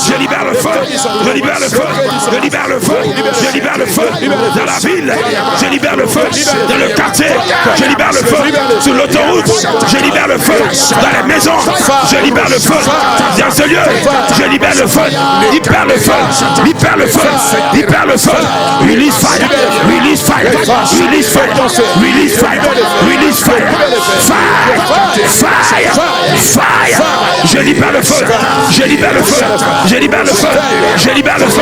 Je libère le feu. Je libère le feu. Je libère le feu. Je libère le feu dans la ville. Je libère le feu dans le quartier. Je libère le feu sur l'autoroute. Je libère le feu dans les maisons. Je libère le feu dans ce lieu. Je libère le feu. Libère le feu. Libère le feu. Libère le feu. Release fire. Release fire. Release fire. Release fire. Release fire. Fire. Fire. Je libère le feu. Je libère le feu. Je libère le feu. Je libère le feu.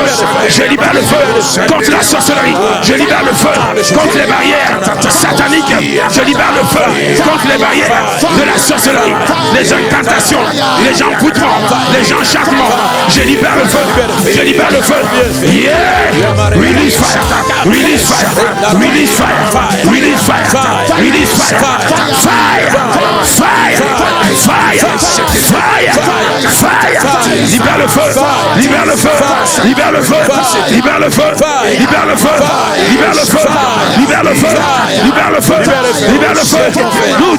Je libère le feu contre la sorcellerie. Je libère le feu contre les barrières sataniques. Je libère le feu contre les barrières de la sorcellerie, les incantations, les envoûtements, les enchantements. Je libère le feu. Je libère le feu. Yeah. Release fire. Release fire. Release fire. Release fire. Release fire. Fire. Fire. Fire. Fire. Fire. Libère le feu. Libère le feu. Libère le feu. Libère le feu. Libère le feu. Libère le feu. Libère le feu. Libère le feu. Libère le feu. Nous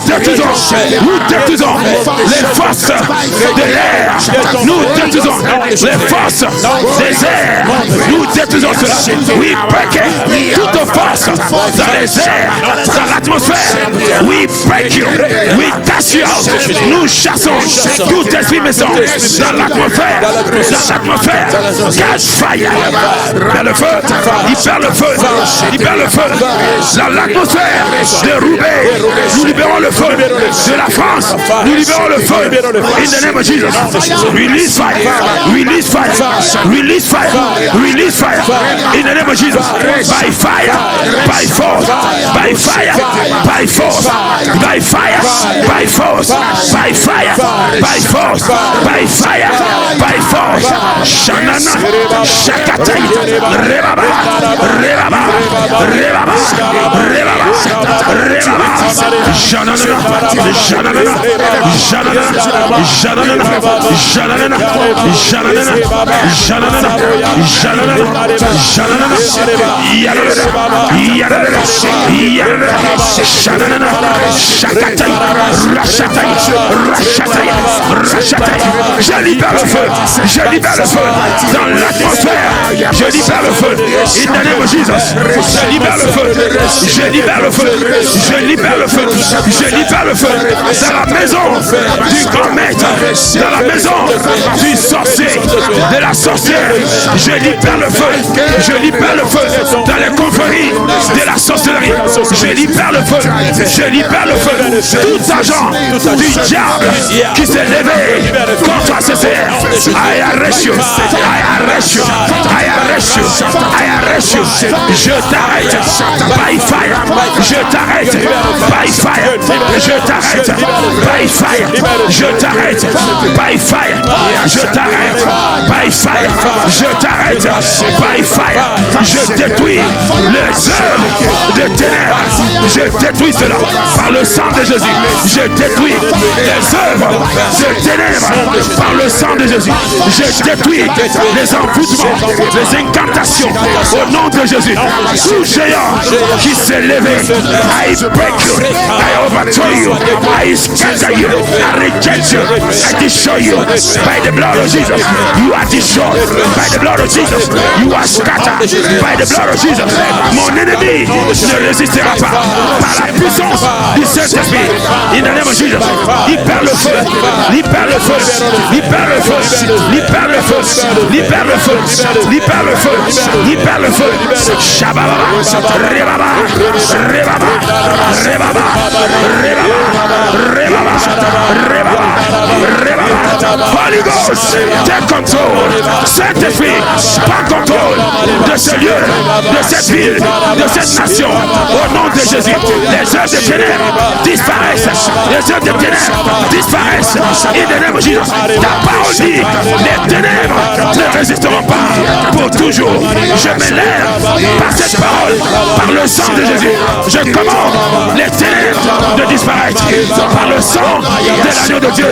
détruisons les forces de l'air. Nous détruisons les forces des airs. Nous détruisons cela. We break it. Toute force dans les airs, dans l'atmosphère. We break you. We cast you out. Nous chassons tout esprit méchant dans l'atmosphère. Dans l'atmosphère. Catch fire. Libère le feu. Libère le feu. Libère le feu. Dans l'atmosphère de Roubaix. Nous libérons le feu. De la France. Nous libérons le feu. In the name of Jesus. Release fire. Release fire. Release fire. Release fire. In the name of Jesus. By fire. By force. By fire. By force. By fire. By force. By fire. By force. By fire. By force. Shanana. Shakatai. Rebaba. Rebaba. Rebaba. Rebaba. Rebaba. Shanana. Shanana. Shanana. Shanana. Shanana. Shanana. Shanana. Shanana. Yadada. Shanana. Shakatai. Rashatai. Rashatai. Rashatai. Je libère le feu. Je libère le feu dans l'atmosphère. Je libère le feu. In the name of Jesus. Je libère le feu. Je libère le feu. Je libère le feu. Je libère le feu dans la maison du grand maître, dans la maison du sorcier, de la sorcière. Je libère le feu. Je libère le feu dans les confréries de la sorcellerie. Je libère le feu. Je libère le feu. Tout agent du diable qui s'est levé contre CCR. I arrest you. I arrest you. I arrest you. I arrest you. Je t'arrête. By fire. Je t'arrête. By fire. Je t'arrête. By fire. Je t'arrête. By fire. Je t'arrête. By fire. Je t'arrête. By fire. Je détruis les œuvres de ténèbres. Je détruis cela par le sang de Jésus. Je détruis les œuvres de ténèbres par le sang de Jésus. Je détruis les envoûtements, les incantations au nom de Jésus. Tout géant qui s'est levé, I break you, I overthrow you, I scatter you, I reject you, I destroy you by the blood of Jesus. You are destroyed by the blood of Jesus. You are scattered by the blood of Jesus. Mon ennemi ne résistera pas par la puissance du Saint-Esprit. In the name of Jesus. Libère le feu, libère le feu, libère le feu, libère le feu, libère le feu, libère le feu, libère le feu. Shababa, rebaba, rebaba, rebaba, rebaba, rebaba, rebaba. Holy Ghost, take control. Saint-Esprit, prends contrôle de ce lieu, de cette ville, de cette nation. Au nom de Jésus, les œuvres de ténèbres disparaissent. Les œuvres de ténèbres disparaissent. In the name of Jesus. Ta parole dit, les ténèbres ne résisteront pas pour tout toujours, je m'élève par cette parole, par le sang de Jésus. Je commande les ténèbres de disparaître par le sang de l'agneau de Dieu.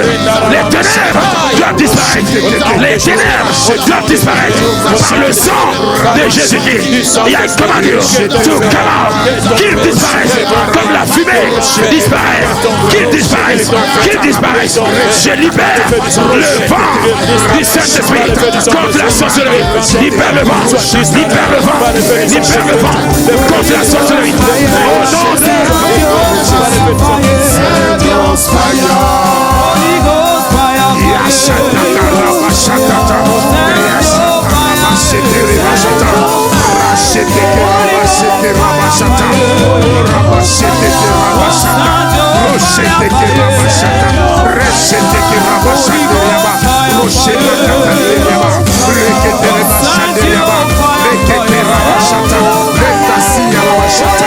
Les ténèbres doivent disparaître. Les ténèbres doivent disparaître par le sang de Jésus-Christ. Il y a un commandement tout commande qu'ils disparaissent comme la fumée disparaît. Qu'ils disparaissent, qu'ils disparaissent. Je libère le vent du Saint-Esprit contre la sorcellerie. Libère le vent, libère le vent, libère le vent contre la sorcellerie. Au nom de Shut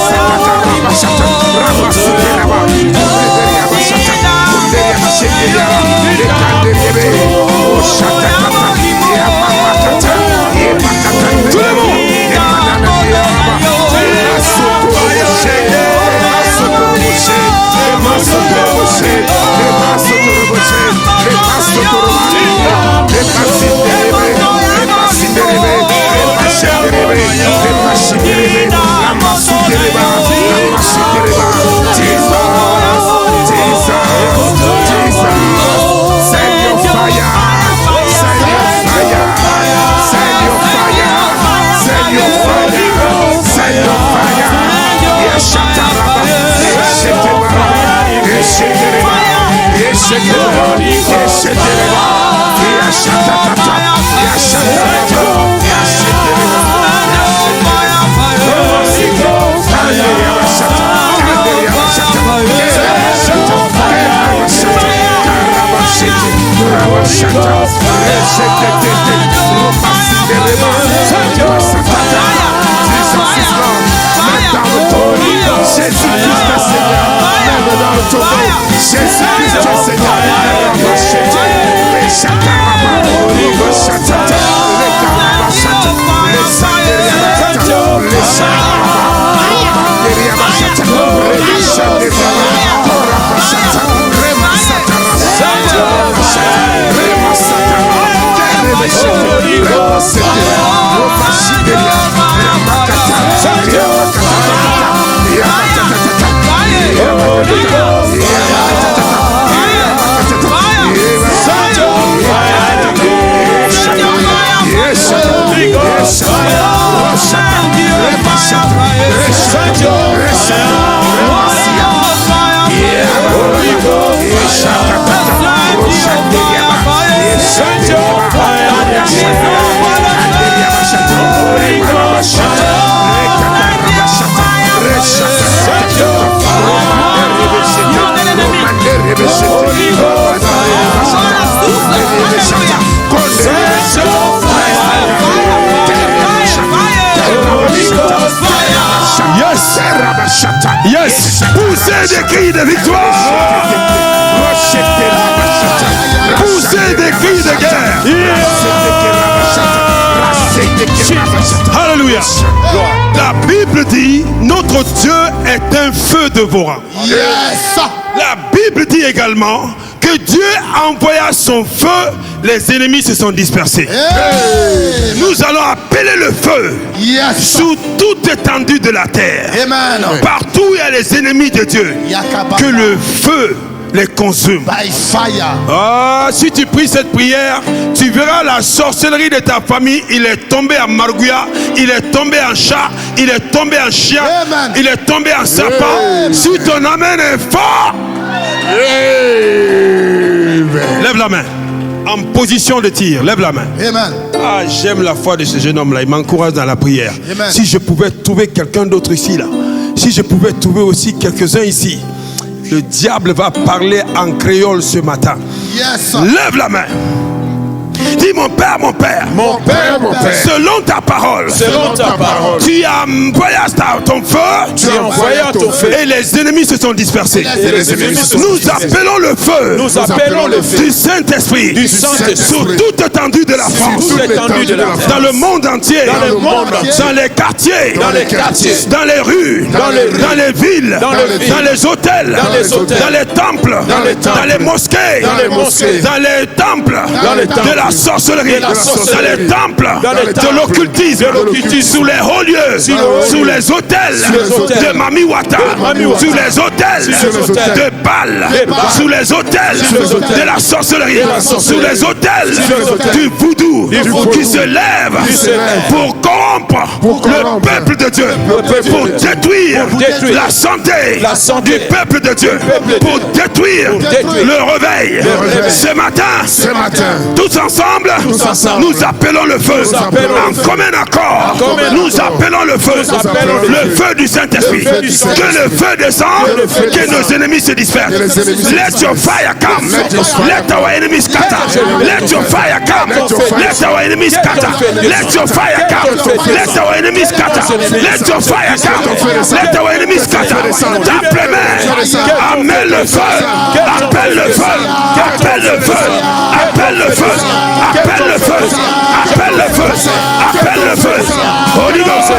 up. Yes. Poussez des cris de victoire. Poussez des cris de guerre. Alléluia. La Bible dit notre Dieu est un feu dévorant. Yes. La Bible dit également que Dieu envoya son feu, les ennemis se sont dispersés. Hey. Nous allons appeler le feu. Yes. Sur toute étendue de la terre. Amen. Partout où il y a les ennemis de Dieu, que le feu les consume. By fire. Ah, si tu pries cette prière, tu verras la sorcellerie de ta famille. Il est tombé en margouilla, il est tombé en chat, il est tombé en chien, Amen. il est tombé en serpent. Amen. Si ton amen est fort, lève la main. En position de tir, lève la main. Amen. Ah, j'aime la foi de ce jeune homme là, il m'encourage dans la prière. Amen. Si je pouvais trouver quelqu'un d'autre ici là, si je pouvais trouver aussi quelques-uns ici, le diable va parler en créole ce matin. Yes. Lève la main. Dis mon Père, Mon Père, mon Père. selon ta parole, tu as envoyé ton feu, et les ennemis se sont dispersés. Nous appelons le feu, du Saint-Esprit sur toute étendue de la France, dans le monde entier, dans les quartiers, dans les rues, dans les villes, dans les hôtels, dans les temples, dans les mosquées, dans les temples de la sorcellerie, dans les temples de l'occultisme, sous les hauts lieux, sous les hôtels de Mami Wata, sous les hôtels de Baal, sous les hôtels de la sorcellerie, sous les hôtels du voodoo qui se lève pour corrompre le peuple de Dieu, pour détruire la santé du peuple de Dieu, pour détruire le réveil. Ce matin, tous ensemble, nous appelons le feu en commun accord. Nous appelons le feu du Saint-Esprit. Que le feu descende, que nos ennemis se dispersent. Let your fire come. Let our enemies scatter. Let your fire come. Let our enemies scatter. Let your fire come. Let our enemies scatter. Let your fire come. Let our enemies scatter. Tape les mains. Amène le feu. Appelle le feu. Appelle le feu. Appelle le feu. Appelle le feu. Appelle le feu. Appelle le feu. Holy Ghost.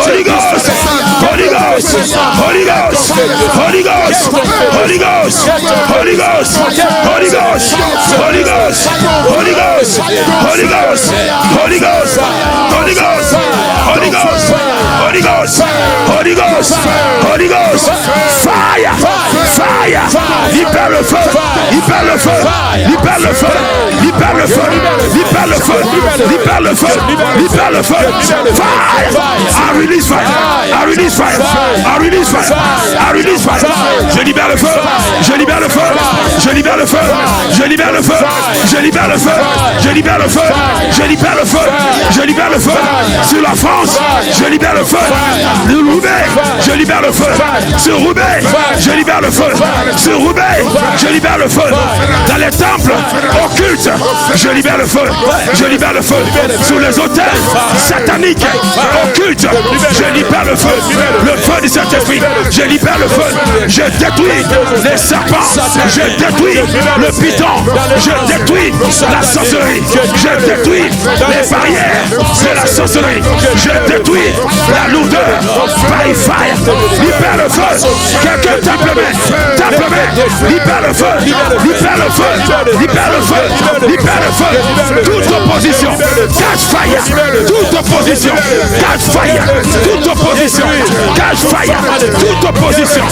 Holy Ghost. Holy Ghost. Holy Ghost. Holy Ghost. Holy Ghost. Holy Ghost. Holy Ghost. Holy Ghost. Holy Ghost. Holy Ghost. Holy Ghost. Holy Ghost. Holy Ghost. Holy Ghost. Holy Ghost. Holy Ghost. Fire. Fire. Libère le feu. Libère le feu. Libère le feu. Libère le feu. Libère le feu. Libère le feu. Libère le feu. Fire. I release fire. I release fire. I release fire. I release fire. Je libère le feu. Je libère le feu. Je libère le feu. Je libère le feu. Je libère le feu. Je libère le feu. Je libère le feu. Je libère le feu. Sur la France, je libère le feu. Le Roubaix, je libère le feu. Sur Roubaix, je libère le feu. Sur Roubaix, je libère le feu. Dans les temples occultes, je libère le feu. Je libère le feu. Sur les hôtels sataniques occultes, je libère le feu. Le feu du Saint-Esprit, je libère le feu. Je détruis les serpents. Je détruis le python. Je détruis la sorcellerie. Je détruis les barrières de la sorcellerie. Je détruis la lourdeur by fire. Libère le feu. Quelqu'un tape le main. Tape le main. Libère le feu. Libère le feu. Libère le feu. Libère le feu. Toute opposition. Catch fire. Toute opposition. Catch fire. Toute opposition. Catch fire. Toute opposition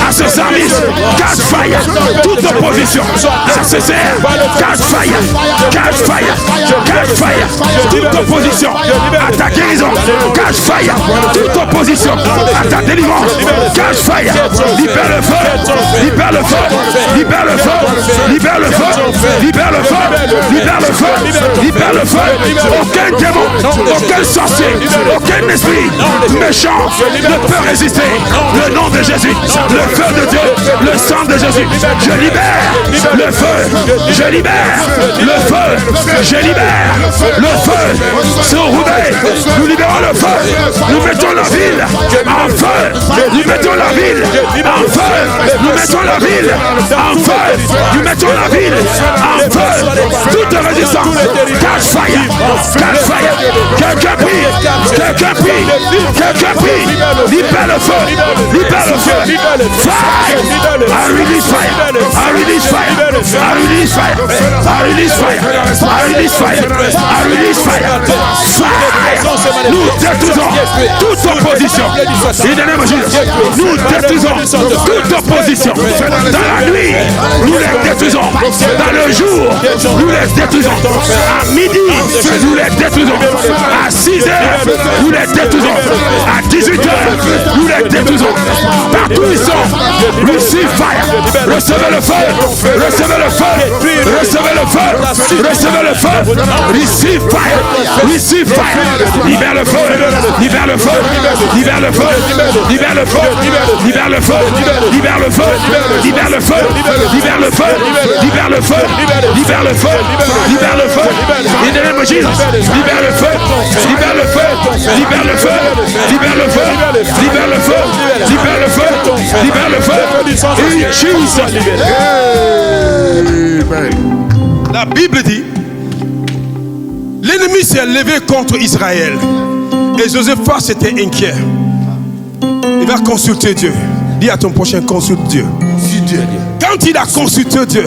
à ce service. Catch fire. Toute opposition à ce serre. Catch fire. Catch fire. Catch fire. Toute opposition à ta guérison. Catch fire. Toute opposition à ta délivrance. Catch fire. Libère le feu. Libère le feu. Libère le feu. Libère le feu. Libère le feu. Libère le feu. Libère le feu. Aucun démon, aucun sorcier, aucun esprit méchant ne peut résister le nom de Jésus, le feu de Dieu, le sang de Jésus. Je libère le feu, je libère le feu, je libère le feu. Sur Roubaix, nous libérons le feu, nous mettons la ville en feu, nous mettons la ville en feu, nous mettons la ville en feu, nous mettons la ville en feu. Toute résistance, catch fire, catch fire. Quelqu'un prie, quelqu'un prie, quelqu'un prie. Libère le feu, libère le feu. Fire, I release fire, I release fire, I release fire, I release fire, I release fire, I release fire. Fire, nous détruisons toute opposition. Nous détruisons toute opposition. Dans la nuit, nous les détruisons. Dans le jour, nous les détruisons. À midi, nous les détruisons. À 6h, nous les détruisons. À 18h, nous les détruisons. Partout ils sont. Receive fire. Recevez le feu. Recevez le feu. Recevez le feu. Recevez le feu. Receive fire. Receive fire. Libère le feu. Libère le feu. Libère le feu. Libère le feu. Libère le feu. Libère le feu. Libère le feu. Libère le feu. Libère le feu. Libère le feu. Libère le feu. In the name of Jesus. Libère le feu. Libère le feu. Libère le feu. Libère le feu. Libère le feu. Libère le feu. Libère le feu. In Jesus. La Bible dit, l'ennemi s'est levé contre Israël. Et Josaphat s'était inquiet. Il va consulter Dieu. Dis à ton prochain, consulte Dieu. Quand il a consulté Dieu,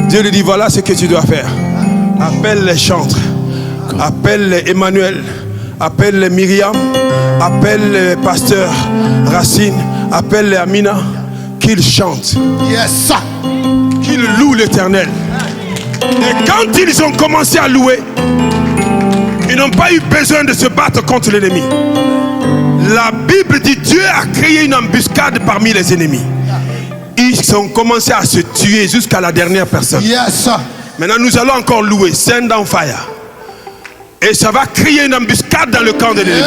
Dieu lui dit, voilà ce que tu dois faire. Appelle les chantres. Appelle les Emmanuel. Appelle les Myriam. Appelle les pasteurs Racine. Appelle les Amina. Qu'ils chantent. Yes. Qu'ils louent l'Éternel. Et quand ils ont commencé à louer, ils n'ont pas eu besoin de se battre contre l'ennemi. La Bible dit Dieu a créé une embuscade parmi les ennemis. Ils ont commencé à se tuer jusqu'à la dernière personne. Yes. Maintenant nous allons encore louer. Send down fire. Et ça va créer une embuscade dans le camp de l'ennemi.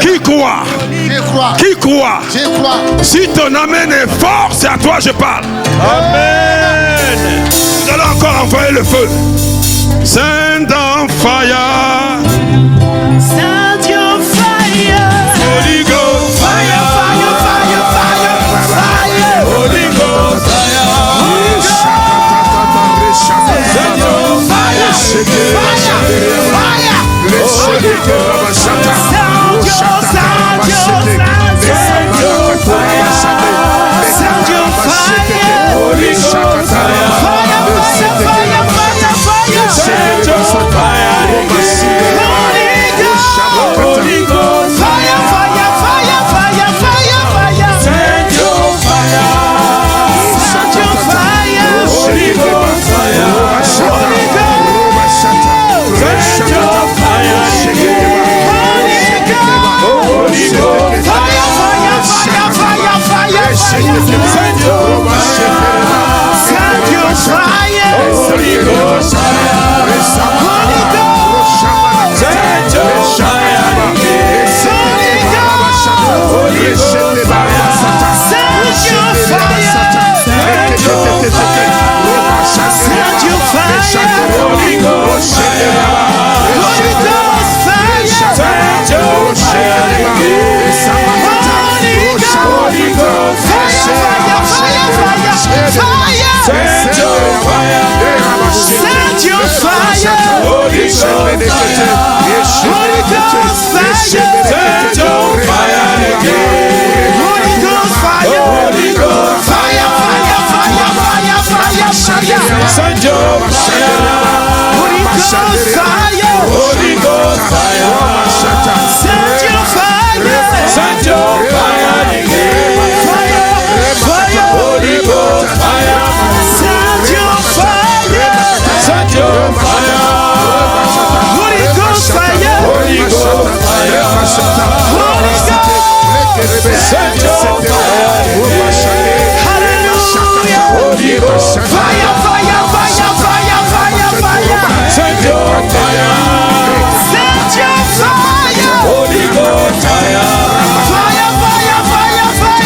Qui croit? J'y crois. Qui croit? J'y crois. Si ton amen est fort, c'est à toi je parle. Amen. Nous allons encore envoyer le feu. Send down fire. Send your fire. Holy Ghost Fire, fire, fire, fire, fire. Holy Ghost fire. Send your fire. Fire, fire. Holy Ghost fire. Sound your fire. Sound your fire. Holy Ghost fire. Fire, fire, fire, fire, fire. Send your fire. Holy Ghost. Fire, fire, fire, fire, fire, fire. Send your fire. Send your fire. Holy Ghost fire. Holy Ghost. Send your fire. Holy Ghost. Fire, fire, fire, fire, fire, fire. Send your Send your fire. Holy Ghost fire. Holy Ghost. Send your fire. Holy Ghost. Holy Ghost fire. Send your fire. Send your fire. Send your fire. Holy Ghost fire. Holy Ghost fire. Send your fire. Holy Ghost. Fire, fire, fire, fire, fire. Send your fire. Send your fire. Holy Ghost fire. Holy Ghost fire. Send your fire again. Holy Ghost fire. Holy Ghost Fire, fire, fire, fire, fire, fire. Send your fire. Holy Ghost fire. Holy Ghost fire. Send your fire. Send your fire again. Fire, fire. Holy Ghost fire. Send your fire. Send your fire. Holy Ghost fire. Holy Ghost fire. Holy Ghost. Send your fire. Hallelujah. Holy Ghost Fire, fire, fire, fire, fire, fire. Send your fire. Send your fire. Holy Ghost fire. Fire, fire, fire, fire,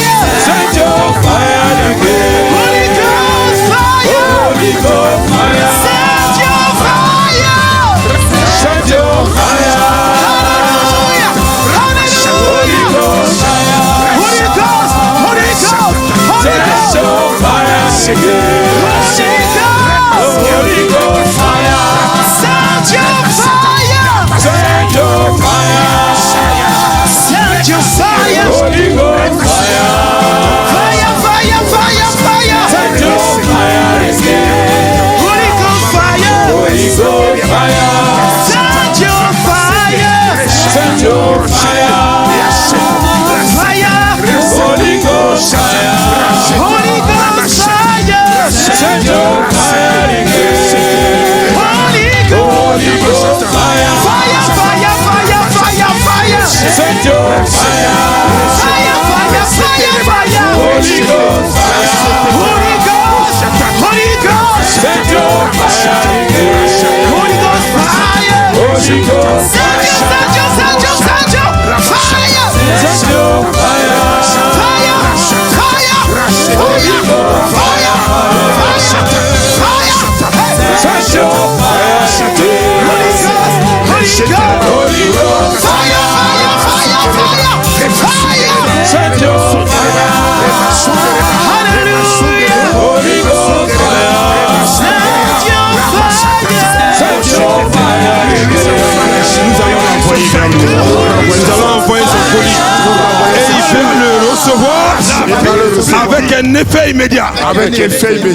avec un effet immédiat.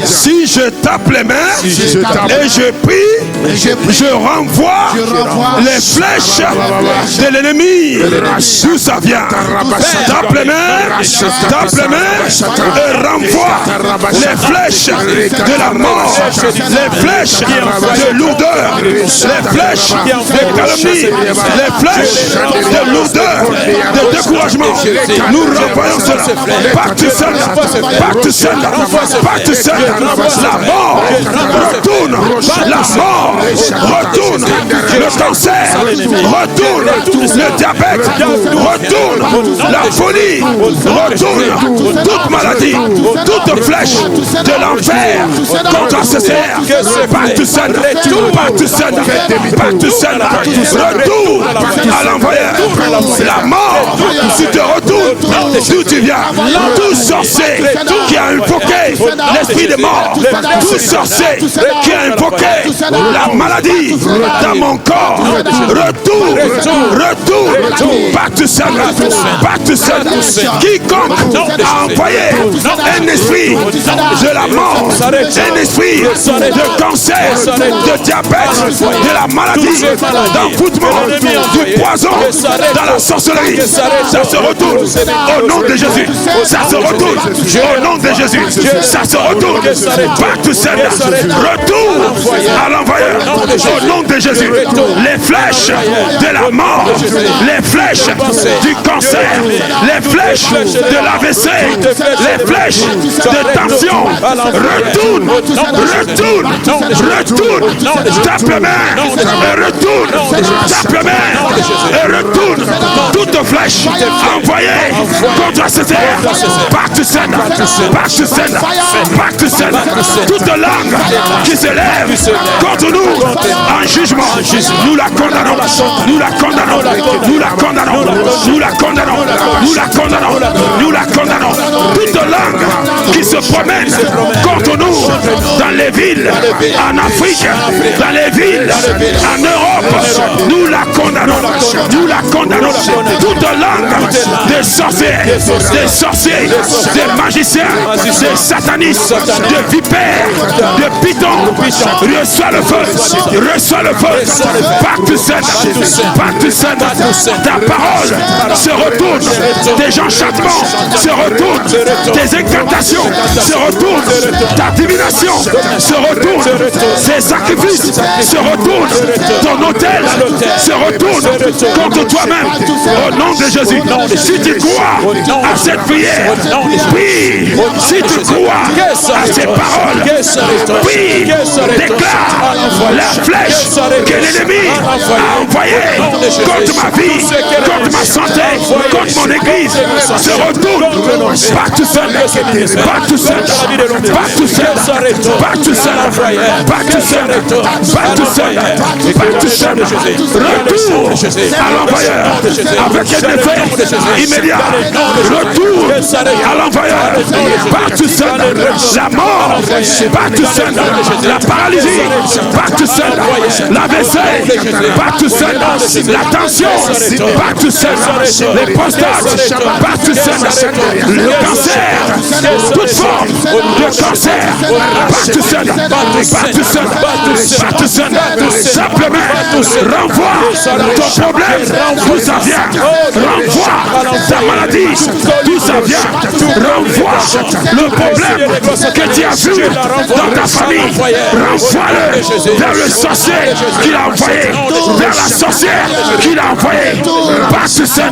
Si je tape les mains et je prie, je renvoie les flèches de l'ennemi. D'où ça vient? Tape les mains et renvoie les flèches de la mort, les flèches de lourdeur, les flèches de calomnie, les flèches de lourdeur, de découragement. Nous renvoyons cela. Pacte cela. La mort retourne. La mort retourne. Le cancer retourne. Le diabète retourne. La folie retourne. Toute maladie, toute flèche de l'enfer contre ce serre. Pacte cela. Retour à l'envoyeur. La mort, tu te retournes d'où tu viens. Tout sorcier qui a invoqué l'esprit de mort, tout sorcier qui a invoqué la maladie dans mon corps, retour. Pacte cela. Quiconque a envoyé un esprit de la mort, un esprit de cancer, de diabète, de la maladie, d'envoûtement, du poison, dans la sorcellerie, ça se retourne au nom de Jésus. Ça se retourne au nom de Jésus. Ça se retourne. Pacte cela. Retour à l'envoyeur au nom de Jésus. Les flèches de la mort, les flèches du cancer, les flèches de l'AVC, les flèches de tension, retourne. Tape les mains et retourne. Tape les mains et retourne. Toute flèche envoyée contre ce terre. Pacte cela. Toute langue qui se lève contre nous en jugement, nous la condamnons. Toute langue qui se promène contre nous dans les villes, en Afrique, dans les villes, en Europe, nous la condamnons. Toute langue des sorciers, des magiciens, des satanistes, de vipères, de pitons, reçois le feu. Pacte cela. Ta parole se retourne. Tes enchantements se retournent. Tes incantations se retournent. Ta divination se retourne. Tes sacrifices se retournent. Ton autel se retourne contre toi-même. Au nom de Jésus. Si tu crois à cette prière, prie. Si tu crois à ces paroles, prie. Déclare la flèche que l'ennemi a envoyée contre ma vie, contre ma santé, contre mon église, se retourne. Pacte cela. pas tout seul, pas tout seul, pas tout seul. Retour à l'envoyeur avec un effet immédiat. Retour à l'envoyeur, pas tout seul. La mort, pas tout seul. La paralysie, pas tout seul. L'AVC, pas tout seul. La tension, pas tout seul. Les prostates, pas tout seul. Le cancer, toute forme de cancer, pas tout seul. Pas tout seul. Pas tout seul. Simplement, renvoie ton problème, d'où ça vient. Renvoie ta maladie, d'où ça vient. Renvoie le problème que tu as vu dans ta famille. Renvoie-le vers le sorcier qu'il a envoyé, vers la sorcière qu'il a envoyé. Pas tout seul.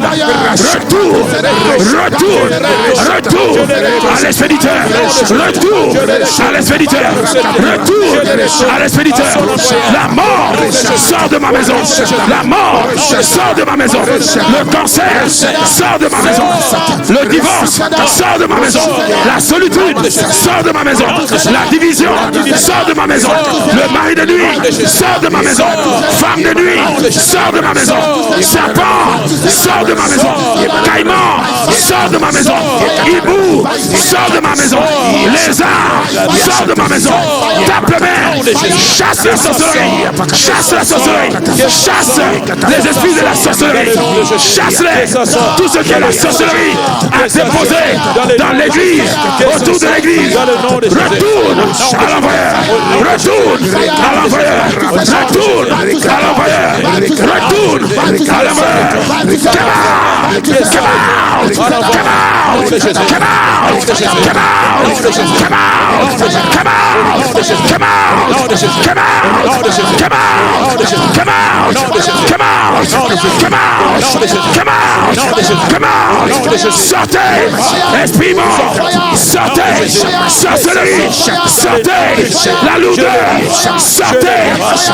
Retour à l'expéditeur. Retour à l'expéditeur. Retour à l'expéditeur. La mort sort de ma maison. La mort sort de ma maison. Le cancer sort de ma maison. Le divorce sort de ma maison. La solitude sort de ma maison. La division sort de ma maison. Le mari de nuit sort de ma maison. Femme de nuit sort de ma maison. Serpent sort de ma maison. Caïman sort de ma maison. Hibou sort de ma maison. Lézard sort de ma maison. Tape le main. Chasse la sorcellerie. Chasse la sorcellerie. Chasse les esprits de la sorcellerie. Chasse-les. Tout ce que la sorcellerie a déposé dans l'église, autour de l'église. Retourne à l'envoyeur. Retourne à l'envoyeur. Retourne à l'envoyeur. Retourne à l'envoyeur. Sortez, esprit mort, sortez, sorcellerie, sortez, la lourdeur, sortez,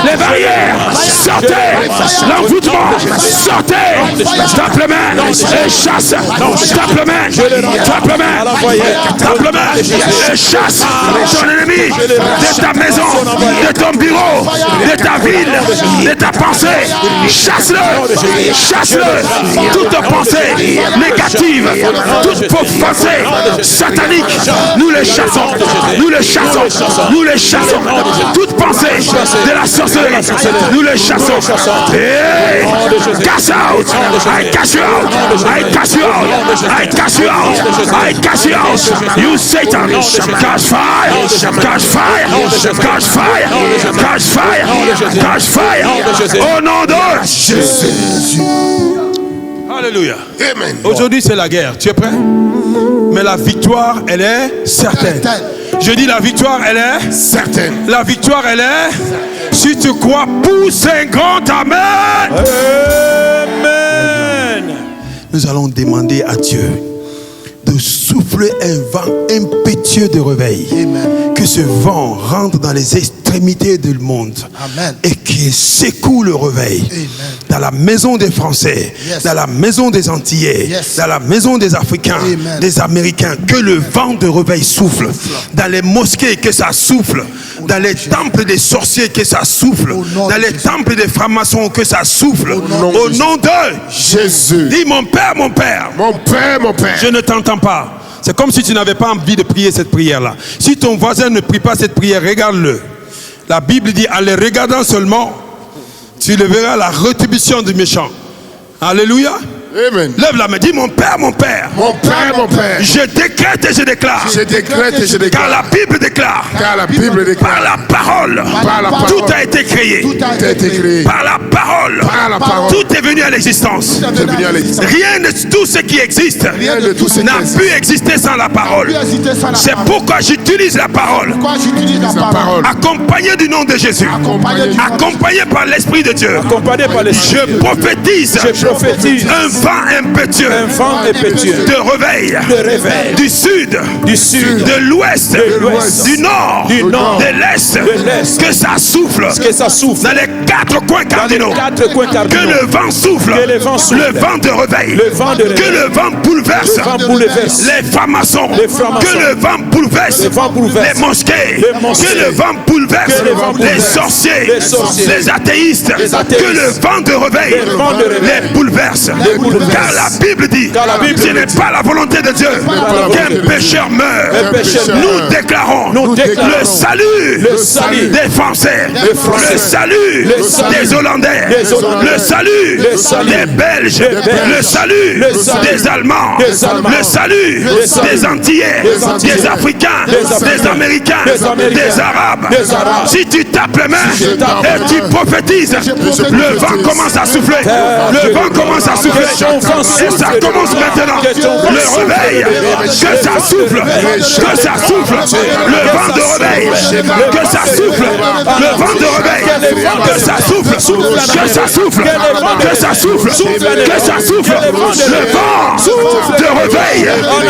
les barrières, sortez, l'envoûtement, sortez, tape le main et chasse, tape le main, tape le main, tape le main et chasse ton ennemi de ta maison, de ton bureau, de ta ville, de ta pensée, chasse-le, chasse-le, toute pensée négative, toute pensée satanique, nous les chassons, nous les chassons, nous les chassons, toute pensée de la sorcellerie, nous les chassons. Hey, cast out, I cast you out, I cast you out, I cast you out, I cast you out, you Satan, catch fire, catch fire, catch fire, catch fire, catch fire, au nom de Jésus. Alléluia. Amen. Aujourd'hui, c'est la guerre. Tu es prêt? Mais la victoire, elle est certaine. Je dis la victoire, elle est certaine. La victoire, elle est. Si tu crois, pousse un grand amen. Amen. Nous allons demander à Dieu de souffler un vent impétueux de réveil. Amen. Que ce vent rentre dans les extrémités du monde. Amen. Et qu'il secoue le réveil. Amen. Dans la maison des Français, Yes. dans la maison des Antillais, Yes. dans la maison des Africains, Amen. des Américains, que le vent de réveil souffle. Dans les mosquées, que ça souffle. Dans les temples des sorciers, que ça souffle. Dans les temples des francs-maçons, que ça souffle. Au nom de Jésus. Dis mon Père, mon Père. Mon Père, mon Père. Je ne t'entends pas. C'est comme si tu n'avais pas envie de prier cette prière-là. Si ton voisin ne prie pas cette prière, regarde-le. La Bible dit, en les regardant seulement, tu le verras la rétribution du méchant. Alléluia. Amen. Lève la main, dis mon Père, mon Père. Mon Père, mon Père. Je décrète et je déclare. Je décrète et je Car déclare. la Bible déclare. Car la Bible déclare. Par la parole. Par la parole. Tout a été créé. Tout a été créé. Par la parole. Par la parole. Tout est venu à l'existence. C'est venu à l'existence. Rien de tout ce qui existe Rien de tout ce qui n'a existe pu exister sans la parole. C'est pourquoi j'utilise la parole. Pourquoi j'utilise la parole? Accompagné du nom de Jésus. Accompagné du nom de Accompagné par l'Esprit de Dieu. Accompagné par les Je prophétise. Je prophétise Un vent impétueux de réveil, du sud, de l'ouest, du nord, de l'est, que ça souffle dans les 4 coins cardinaux, que le vent souffle, le vent de réveil, que le vent bouleverse les francs-maçons, que le vent bouleverse les mosquées, que le vent bouleverse les sorciers, les athéistes, que le vent de réveil les bouleverse. Car la Bible dit, ce n'est pas la volonté de Dieu qu'un pécheur meure. Nous déclarons le salut des Français, le salut des Hollandais, le salut des Belges, le salut des Allemands, le salut des Antillais, des Africains, des Américains, des Arabes. Si tu tapes les mains et tu prophétises, le vent commence à souffler. Le vent commence à souffler. Et ça commence maintenant. Le réveil, que ça souffle, que ça souffle. Le vent de réveil, que ça souffle. Le vent de réveil, que ça souffle, que ça souffle, que ça souffle, que ça souffle. Le vent de réveil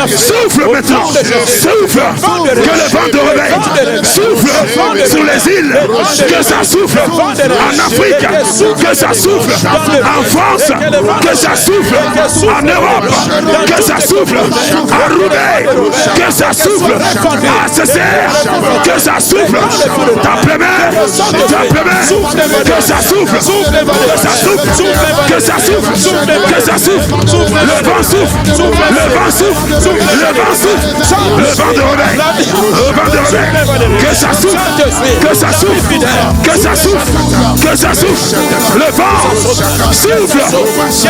souffle maintenant. Souffle, que le vent de réveil souffle sur les îles, que ça souffle en Afrique, que ça souffle en France, que ça souffle en Europe, que ça souffle à Roubaix, que ça souffle à CCR, que ça souffle. Tape les mains, que ça souffle, que ça souffle, que ça souffle, que ça souffle. Le vent souffle, le vent souffle, le vent souffle, le vent de réveil, le vent de réveil, que ça souffle, que ça souffle, que ça souffle, que ça souffle. Le vent souffle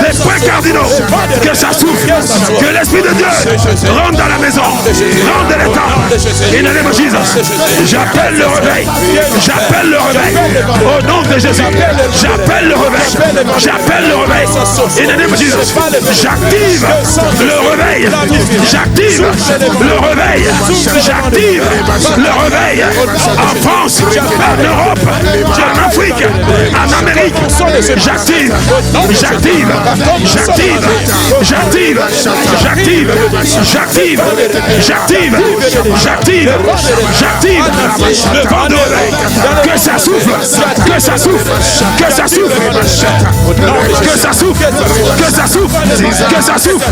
les points cardinaux, que ça souffle, que l'Esprit de Dieu rentre dans la maison, rentre dans les temps. In the name of Jesus, j'appelle le réveil, j'appelle le réveil, au nom de Jésus, j'appelle le réveil, j'appelle le réveil. In the name of Jesus, j'active le réveil, j'active le réveil, j'active le réveil en France, en Europe, en Afrique, en Amérique. J'active, j'active, j'active, j'active, j'active, j'active, j'active, j'active, j'active le vent de réveil. Que ça souffle, que ça souffle, que ça souffle, que ça souffle, que ça souffle, que ça souffle,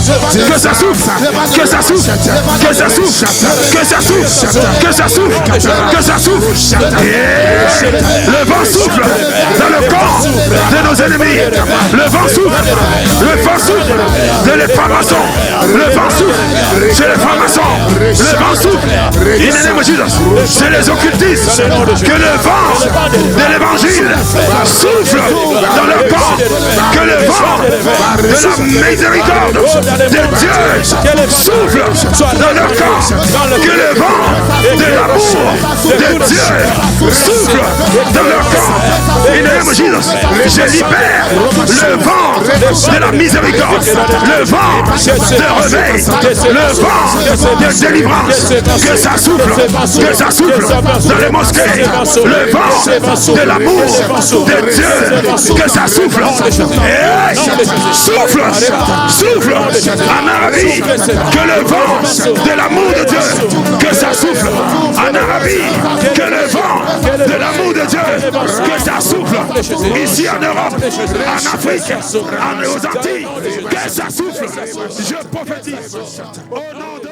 que ça souffle, que ça souffle, que ça souffle, que ça souffle, que ça souffle, que ça souffle. Le vent souffle dans le corps de nos ennemis. Le vent souffle de les francs-maçons. Le vent souffle chez les francs-maçons. Le vent souffle, in the name of Jesus, chez les occultistes. Que le vent de l'évangile souffle dans leur corps. Que le vent de la miséricorde de Dieu souffle dans leur corps. Que le vent de l'amour de Dieu souffle dans leur corps. In the name of Jesus, je libère le vent de la miséricorde, le vent de réveil, le vent de délivrance. Que ça souffle dans les mosquées, le vent de l'amour de Dieu. Que ça souffle, souffle, souffle en Arabie. Que le vent de l'amour de Dieu, que ça souffle en Arabie. Que le vent de l'amour de Dieu, que ça souffle ici en Europe, en Afrique, aux Antilles, que ça souffle. Je prophétise au nom de